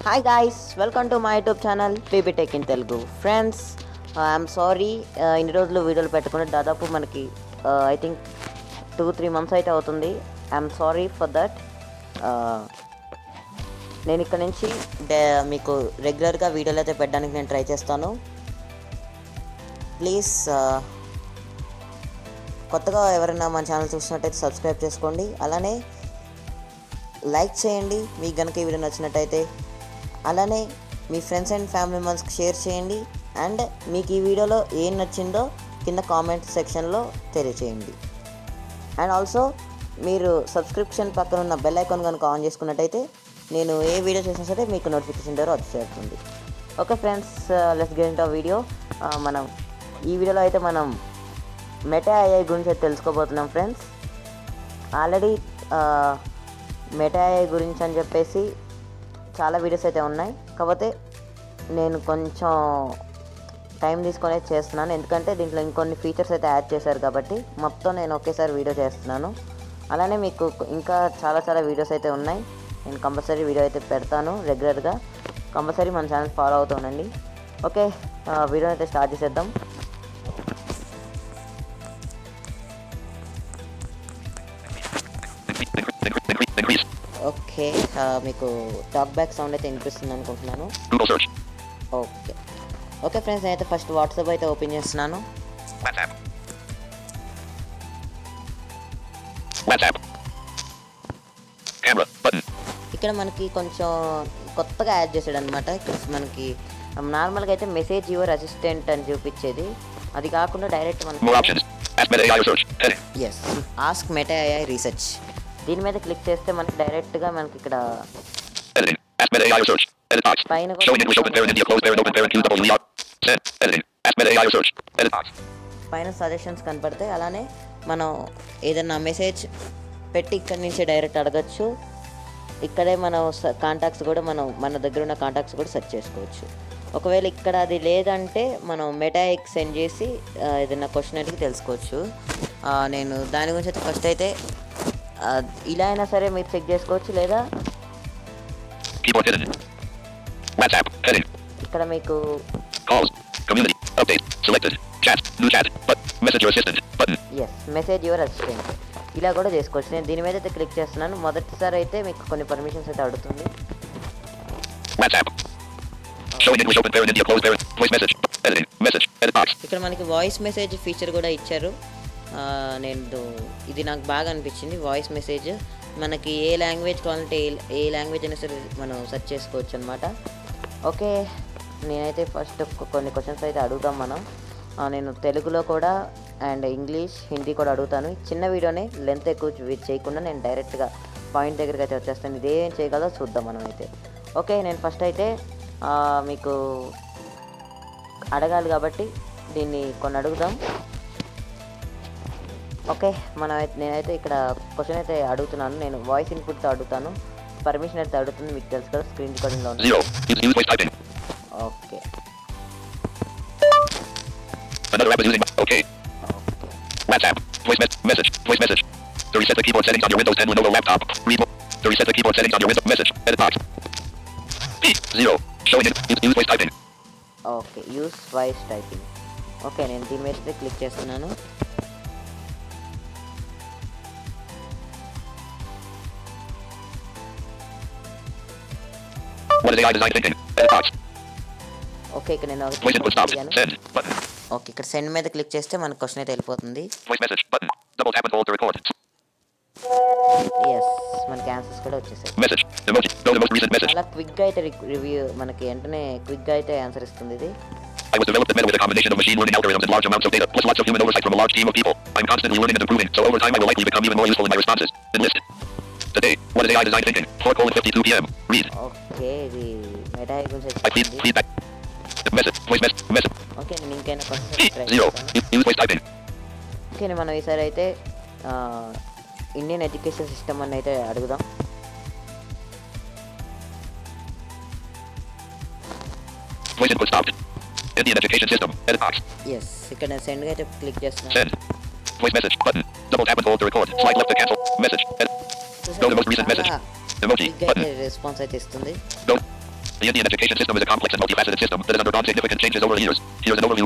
Hi guys, welcome to my YouTube channel baby tech in Telugu. Friends, I'm sorry ఇన్ని రోజులు వీడియోలు పెట్టుకుని దాదాపు మనకి ఐ థింక్ 2-3 months అయితే అవుతుంది. I'm sorry for that. నేను ఇక్కడ నుంచి మీకు రెగ్యులర్గా వీడియోలు అయితే పెట్టడానికి నేను ట్రై చేస్తాను. ప్లీజ్ కొత్తగా ఎవరైనా మన ఛానల్ చూసినట్టయితే సబ్స్క్రైబ్ చేసుకోండి, అలానే లైక్ చేయండి మీకు కనుక ఈ వీడియో నచ్చినట్టయితే. అలానే మీ ఫ్రెండ్స్ అండ్ ఫ్యామిలీ మెంబర్స్కి షేర్ చేయండి. అండ్ మీకు ఈ వీడియోలో ఏం నచ్చిందో కింద కామెంట్ సెక్షన్లో తెలియచేయండి. అండ్ ఆల్సో మీరు సబ్స్క్రిప్షన్ పక్కన ఉన్న బెల్ ఐకాన్ కనుక ఆన్ చేసుకున్నట్టయితే నేను ఏ వీడియో చేసినా సరే మీకు నోటిఫికేషన్ ద్వారా వచ్చేస్తుంది. Okay friends, let's get into video. మనం ఈ వీడియోలో అయితే మనం మెటా AI గురించి అయితే తెలుసుకోబోతున్నాం ఫ్రెండ్స్. ఆల్రెడీ మెటా AI గురించి అని చెప్పేసి చాలా వీడియోస్ అయితే ఉన్నాయి, కాకపోతే నేను కొంచెం టైం తీసుకొని చేస్తున్నాను, ఎందుకంటే దీంట్లో ఇంకొన్ని ఫీచర్స్ అయితే యాడ్ చేశారు కాబట్టి మొత్తం నేను ఒకేసారి వీడియో చేస్తున్నాను. అలానే మీకు ఇంకా చాలా వీడియోస్ అయితే ఉన్నాయి. నేను కంపల్సరీ వీడియో అయితే పెడతాను రెగ్యులర్గా. కంపల్సరీ మన ఛానల్ ఫాలో అవుతూ ఉండండి. ఓకే, వీడియో అయితే స్టార్ట్ చేసేద్దాం. ఓకే, మీకు టాక్ బ్యాక్ సౌండ్ అయితే వినిపిస్తుంది అనుకుంటున్నాను. ఓకే ఫ్రెండ్స్, నేనైతే ఫస్ట్ వాట్సాప్ అయితే ఓపెన్ చేస్తున్నాను. ఇక్కడ మనకి కొంచెం కొత్తగా యాడ్ చేసాడు అనమాట. ఇక్కడ మనకి నార్మల్గా అయితే మెసేజ్ యువర్ అసిస్టెంట్ అని చూపించేది, అది కాకుండా డైరెక్ట్ మనకి ఆస్క్ మెటా AI రీసెర్చ్ దీని మీద క్లిక్ చేస్తే మనకి డైరెక్ట్గా మనకి ఇక్కడ పైన సజెషన్స్ కనపడతాయి. అలానే మనం ఏదన్నా మెసేజ్ పెట్టి ఇక్కడి నుంచే డైరెక్ట్ అడగచ్చు. ఇక్కడే మనం కాంటాక్ట్స్ కూడా మన దగ్గర ఉన్న కాంటాక్ట్స్ కూడా సెర్చ్ చేసుకోవచ్చు. ఒకవేళ ఇక్కడ అది లేదంటే మనం మెటా AIకి సెండ్ చేసి ఏదైనా క్వశ్చన్ అడిగి తెలుసుకోవచ్చు. నేను దాని గురించి అయితే ఫస్ట్ అయితే ఇలా అయినా సరే మీరు చెక్ చేసుకోవచ్చు, లేదా ఇక్కడ మీకు మెసేజ్ యువర్ అసిస్టెంట్ ఇలా కూడా చేసుకోవచ్చు. నేను దీని మీద అయితే క్లిక్ చేస్తున్నాను. మొదటిసారి అయితే మీకు కొన్ని పర్మిషన్స్ అయితే అడుగుతుంది. ఇక్కడ మనకి వాయిస్ మెసేజ్ ఫీచర్ కూడా ఇచ్చారు. ఇది నాకు బాగా అనిపించింది. వాయిస్ మెసేజ్ మనకి ఏ లాంగ్వేజ్ కావాలంటే ఏ లాంగ్వేజ్ అయినా సరే మనం సెర్చ్ చేసుకోవచ్చు అనమాట. ఓకే, నేనైతే ఫస్ట్ కొన్ని క్వశ్చన్స్ అయితే అడుగుతాం మనం. నేను తెలుగులో కూడా అండ్ ఇంగ్లీష్, హిందీ కూడా అడుగుతాను. చిన్న వీడియోనే, లెంత్ ఎక్కువ చేయకుండా నేను డైరెక్ట్గా పాయింట్ దగ్గరికి అయితే వచ్చేస్తాను. ఇదేం చేయగలదో చూద్దాం మనం అయితే. ఓకే, నేను ఫస్ట్ అయితే మీకు అడగాలి కాబట్టి దీన్ని కొన్ని అడుగుదాం. ఓకే, నేనైతే ఇక్కడ క్వశ్చన్ అయితే అడుగుతున్నాను. నేను వాయిస్ ఇన్పుట్తో అడుగుతాను. పర్మిషన్ అయితే అడుగుతుంది, మీకు తెలుసు కదా, స్క్రీన్ రికార్డింగ్లో ఉంది. Okay, okay use voice typing. Okay, నేను దీని మీద క్లిక్ చేస్తున్నాను. ఓకే, ఇక్కడ నేను ఓకే ఇక్కడ సెండ్ మీద క్లిక్ చేస్తే మనకు క్వశ్చన్ అయితే వెళ్ళిపోతుంది. ఎస్, మనకి ఆన్సర్స్ కూడా వచ్చేసాయి. చాలా క్విక్గా అయితే రివ్యూ మనకి వెంటనే క్విక్గా అయితే ఆన్సర్ ఇస్తుంది ఇది. I was developed the meta with a combination of machine learning algorithms and large amounts of data, plus lots of human oversight from a large team of people. I'm constantly learning and improving, so over time I will likely become even more useful in my responses. Enlisted. Today, what is AI design thinking? 4:52 p.m. Read. Okay, ఇది meta AI గురించి I please feedback. Voice message. Okay, నేను ఇంకైనా question try చేస్తాను. Use voice typing. Okay, మనం ఈసారి అయితే Indian education system అని అయితే అడుగుదాం. Voice input stopped. Indian education system. Edit box. Yes, ఇక్కడ నేను సెండ్ అయితే క్లిక్ చేస్తున్నాను. Send. Voice message button. Double tap and hold to record. Slide left to cancel. Message. Edit. Go to most recent message. Emoji button. Response అయితే ఇస్తుంది. Go. The Indian education system is a complex and multifaceted system that has undergone significant changes over the years. Here's an overview: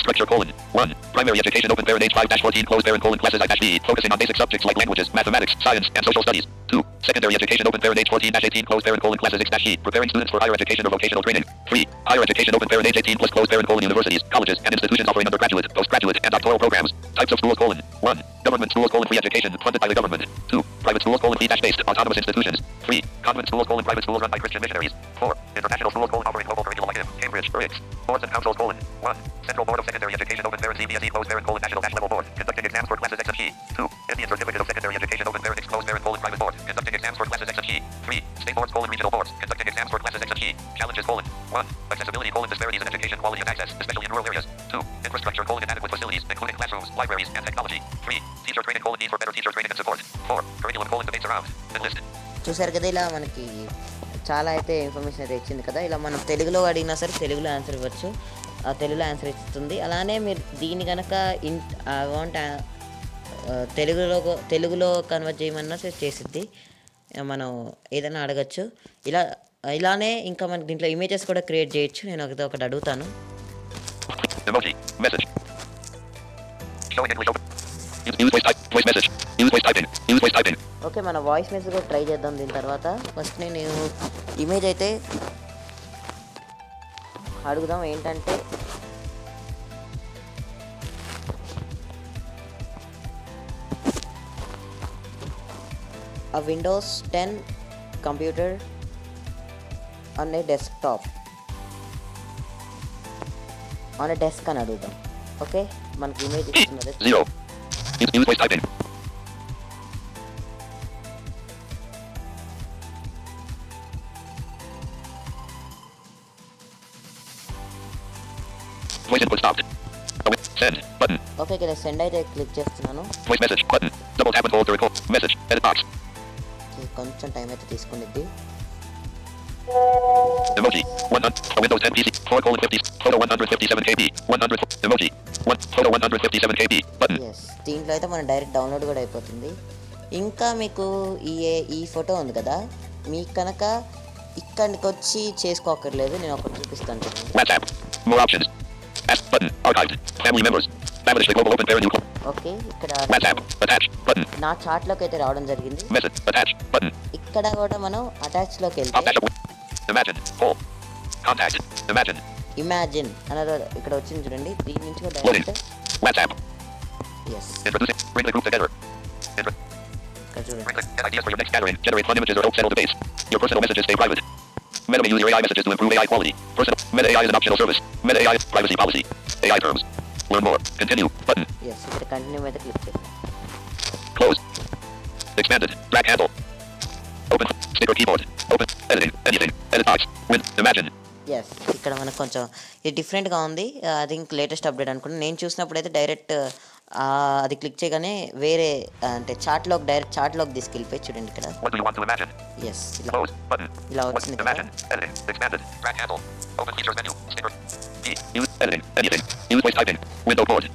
structure: 1. Primary education, open parent age 5-14, closed parent: classes I-B, focusing on basic subjects like languages, mathematics, science, and social studies. 2. Secondary education, open parent age 14-18, closed parent: classes X-E, preparing students for higher education or vocational training. 3. Higher education, open parent age 18 plus, closed parent: universities, colleges, and institutions offering undergraduate, postgraduate, and doctoral programs. Types of schools: 1. Government schools: free education, funded by the government. 2. Private schools: fee-based, autonomous institutions. 3. Convent schools: private schools run by Christian missionaries. 4. International schools: offering local curriculum like Cambridge, RICS. Boards and councils: 1. Central Board of Secondary Education, open parent CBSE, closed parent: national level board, conducting exams for classes X and G. 2. Indian Certificate of Secondary Education, open parent X, closed parent: private board, conducting exams for classes X and G. 3. State boards: regional boards, conducting exams for classes X and G. Challenges: 1. Accessibility: disparities in education quality and access, especially in rural areas. 2. Infrastructure: inadequate facilities, including classrooms, libraries, and technology. 3. Teacher training: need for better teacher training and support. 4. Curriculum: debates around. Enlist. చూసారు కదా, ఇలా మనకి చాలా అయితే information అయితే ఇచ్చింది కదా. ఇలా మనం తెలుగులో అడిగినా సరే తెలుగులో ఆన్సర్ ఇవ్వచ్చు, తెలుగులో ఆన్సర్ ఇస్తుంది. అలానే మీరు దీన్ని కనుక వాంట్ తెలుగులో కన్వర్ట్ చేయమన్నా సరే చేసిద్ది. మనం ఏదైనా అడగచ్చు. ఇలానే ఇంకా మనకి దీంట్లో ఇమేజెస్ కూడా క్రియేట్ చేయొచ్చు. నేను ఒకటి అడుగుతాను. Emoji. Message. Showing English open. Use voice message. Use voice typing. Use voice typing. Okay, మన వాయిస్ మెసేజ్ కూడా ట్రై చేద్దాం దీని తర్వాత. ఫస్ట్ నేను ఇమేజ్ అయితే అడుగుదాం. ఏంటంటే a Windows 10 computer on a desktop on a desk అని అడుగుదాం. ఓకే, మనకి ఇమేజ్ ఇస్తున్నది 0. Use voice typing. Voice input stopped. Send button. Okay, ఇక్కడ సెండ్ అయితే క్లిక్ చేస్తున్నాను. Voice message button. Double tap and hold to record message. Edit box. కొంచెం time అయితే తీసుకునిద్ది. Emoji. 100. Windows 10 PC. 4:50. Photo 157 KB. 100. Emoji. Photo 157 KB. Button. Yes, దీంట్లో అయితే మనం direct download కూడా అయిపోతుంది. ఇంకా మీకు ఈ ఫోటో ఉంది కదా, మీకు కనుక ఇక్కడికి వచ్చి చేసుకోకర్లేదు. నేను ఒకటి చూపిస్తాను. WhatsApp. More options. Ask button. Archived. Family members. Establish the global open parent new. Okay, ఇక్కడ WhatsApp. Attach button. నా చార్ట్లోకి అయితే రావడం జరిగింది. Message. Attach button. ఇక్కడ కూడా మనం అటాచ్లోకి వెళ్తే Imagine. Full. Contact. Imagine. Imagine అనేది ఇక్కడ వచ్చింది చూడండి. దీని నుంచి కూడా Loading. Direct WhatsApp. Yes, Introducing. Bring the group together. ఇక్కడ చూడండి. Get ideas for your next gathering. Generate fun images or help settle debates. Your personal messages stay private. Meta may use your AI messages to improve AI quality. Meta AI is an optional service. Meta AI privacy policy. AI terms. Learn more. Continue. Button. Yes, ఇక్కడ continue మీద click చేస్తాం. Close. Expanded. Drag handle. Open. Sticker keyboard. Open. Editing. Anything. Edit box. Imagine. Yes, ఇక్కడ మనకు కొంచెం ఇది డిఫరెంట్గా ఉంది. అది ఇంక లేటెస్ట్ అప్డేట్ అనుకుంటున్నాను. నేను చూసినప్పుడు అయితే డైరెక్ట్ అది క్లిక్ చేయగానే వేరే అంటే డైరెక్ట్ చార్ట్లోకి తీసుకెళ్ళిపోయి చూడండి ఇక్కడ. What do you want to imagine? Yes, Close. Button. ఇలా వచ్చింది కదా. Imagine. Editing. Expanded. Drag handle. Open features menu. Sticker. Key. Use. Editing. Anything. Use voice typing. Window board.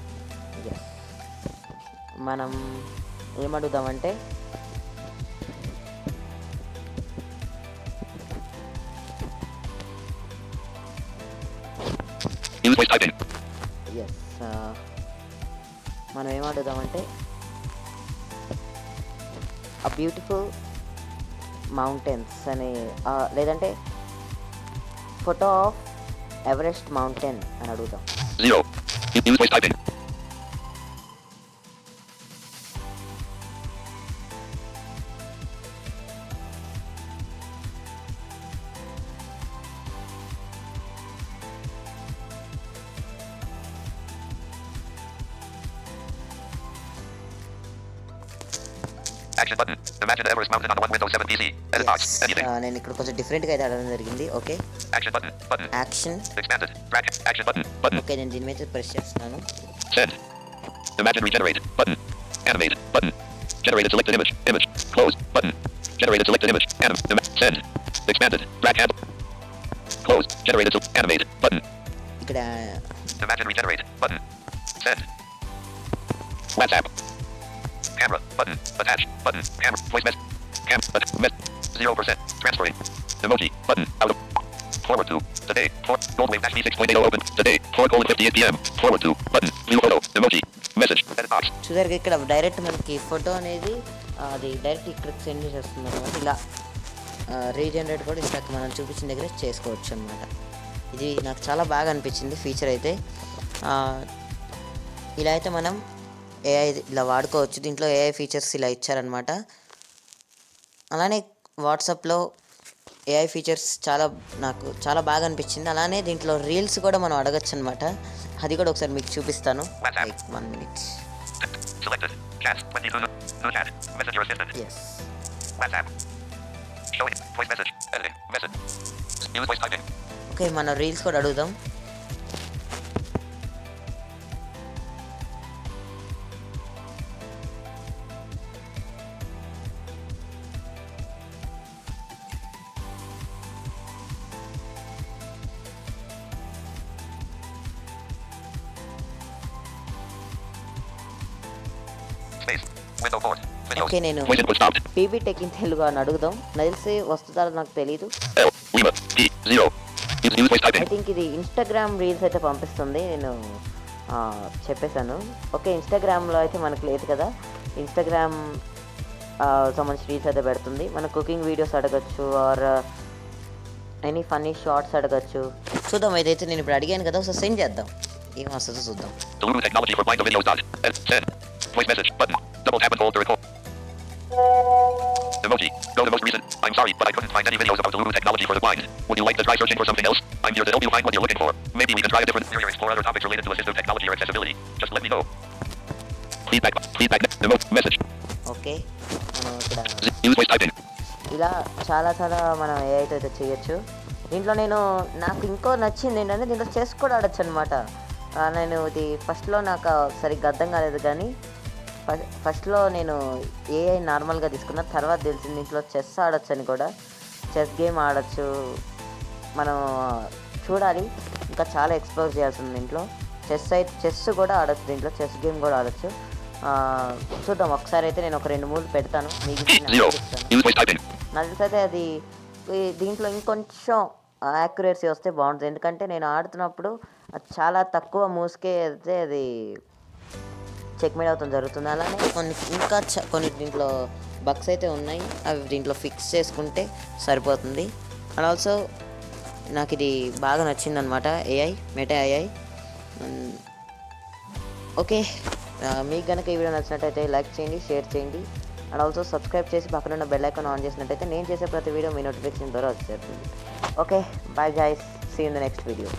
Yes, మనం ఏమడుగుదామంటే Use voice typing. ఎస్, మనం ఏమడుగుదామంటే ఆ beautiful mountains అని లేదంటే ఫోటో ఆఫ్ ఎవరెస్ట్ మౌంటైన్ అని అడుగుదాం. 0. Use voice typing. Action button. Imagine the Everest mountain on a Windows 7 PC. Edit box. Anything. నేను ఇక్కడ కొంచెం డిఫరెంట్గా అయితే అడగడం జరిగింది. Okay, Action button. Button. Action. Expanded. Drag. Action button. Button. Okay, నేను దీని మీద ప్రెస్ చేస్తున్నాను. Send. Imagine regenerate. Button. Animate. Button. Generated selected image. Image. Close. Button. Generated selected image. Send. Expanded. Drag handle. Close. Generated animate. Button. ఇక్కడ Imagine regenerate. Button. Send. WhatsApp. Camera. Button. Attach. Button. Camera. Voice message. 0%. Transferring. Emoji. Button. Out of. Forward to. Today. Goldwave dash V6.80 open. Today. 4:58 p.m. Forward to. Button. View photo. Emoji. Message. Edit box. చూసారు ఇక్కడ direct మనకి photo అనేది అది direct ఇక్కడికి send చేస్తుంది అనమాట. ఇలా regenerate కూడా ఇందాక మనం చూపించిన దగ్గర చేసుకోవచ్చు అనమాట. ఇది నాకు చాలా బాగా అనిపించింది ఫీచర్ అయితే. ఇలా అయితే మనం ఏఐ ఇలా వాడుకోవచ్చు. దీంట్లో ఏఐ ఫీచర్స్ ఇలా ఇచ్చారనమాట. అలానే వాట్సాప్లో ఏఐ ఫీచర్స్ నాకు చాలా బాగా అనిపించింది. అలానే దీంట్లో రీల్స్ కూడా మనం అడగచ్చు అనమాట. అది కూడా ఒకసారి మీకు చూపిస్తాను. 1 minute. Selected. Chat. 22. No chat. Messenger assistant. Yes. WhatsApp. Showing. Voice message. Editing. Message. Use voice typing. Okay, మన రీల్స్ కూడా అడుగుదాం. Space. Window 4. Videos. ఓకే, నేను Voice input stopped. PB tech in Telugu అని అడుగుదాం. తెలిసి వస్తుందా నాకు తెలీదు. L. Lima. D. 0. Use voice I typing. Think ఇది ఇన్స్టాగ్రామ్ రీల్స్ అయితే పంపిస్తుంది. నేను చెప్పేశాను. ఓకే, ఇన్స్టాగ్రామ్లో అయితే మనకు లేదు కదా. ఇన్స్టాగ్రామ్ సంబంధించి రీల్స్ అయితే పెడుతుంది. మన కుకింగ్ వీడియోస్ అడగచ్చు ఆర్ ఎనీ ఫన్నీ షార్ట్స్ అడగచ్చు. చూద్దాం, ఏదైతే నేను ఇప్పుడు అడిగాను కదా, ఒకసారి సెండ్ చేద్దాం. ఏం వస్తుందో చూద్దాం. Deliver technology for blind videos. Send. Voice message. Button. Double tap and hold to record. Emoji. Go to most recent. I'm sorry, but I couldn't find any videos about Deliver technology for the blind. Would you like to try searching for something else? I'm here to help you find what you're looking for. Maybe we can try a different area or explore other topics related to assistive technology or accessibility. Just let me know. Feedback. Message. Okay, మనం ఇక్కడ Use voice typing. ఇలా చాలా మనం AI అయితే చేయొచ్చు. దీంట్లో నాకు ఇంకో నచ్చింది ఏంటంటే దీంట్లో చెస్ కూడా ఆడచ్చు అనమాట. నేను ఇది ఫస్ట్లో నాకు సరిగ్గా అర్థం కాలేదు, కానీ ఫస్ట్లో నేను ఏఐ నార్మల్గా తీసుకున్న తర్వాత తెలిసింది దీంట్లో చెస్ ఆడచ్చు అని కూడా. చెస్ గేమ్ ఆడచ్చు. మనం చూడాలి, ఇంకా చాలా ఎక్స్ప్లోర్ చేయాల్సింది దీంట్లో. చెస్ కూడా ఆడచ్చు, దీంట్లో చెస్ గేమ్ కూడా ఆడచ్చు. చూద్దాం, ఒకసారి అయితే నేను ఒక 2-3 పెడతాను, మీకు Use voice typing. నాకు తెలిసి అయితే అది దీంట్లో ఇంకొంచెం యాక్యురసీ వస్తే బాగుంటుంది. ఎందుకంటే నేను ఆడుతున్నప్పుడు అది చాలా తక్కువ మూవ్స్కే అయితే అది చెక్మేట్ అవుతాం జరుగుతుంది. అలానే కొన్ని దీంట్లో బగ్స్ అయితే ఉన్నాయి, అవి దీంట్లో ఫిక్స్ చేసుకుంటే సరిపోతుంది. అండ్ ఆల్సో నాకు ఇది బాగా నచ్చింది అనమాట, ఏఐ మెటా ఏఐ. ఓకే, మీకు కనుక ఈ వీడియో నచ్చినట్టయితే లైక్ చేయండి, షేర్ చేయండి. అండ్ ఆల్సో సబ్స్క్రైబ్ చేసి పక్కన ఉన్న బెల్ ఐకాన్ ఆన్ చేసినట్టయితే నేను చేసే ప్రతి వీడియో మీ నోటిఫికేషన్ ద్వారా వచ్చేస్తుంది. Okay, bye guys, see in the next video.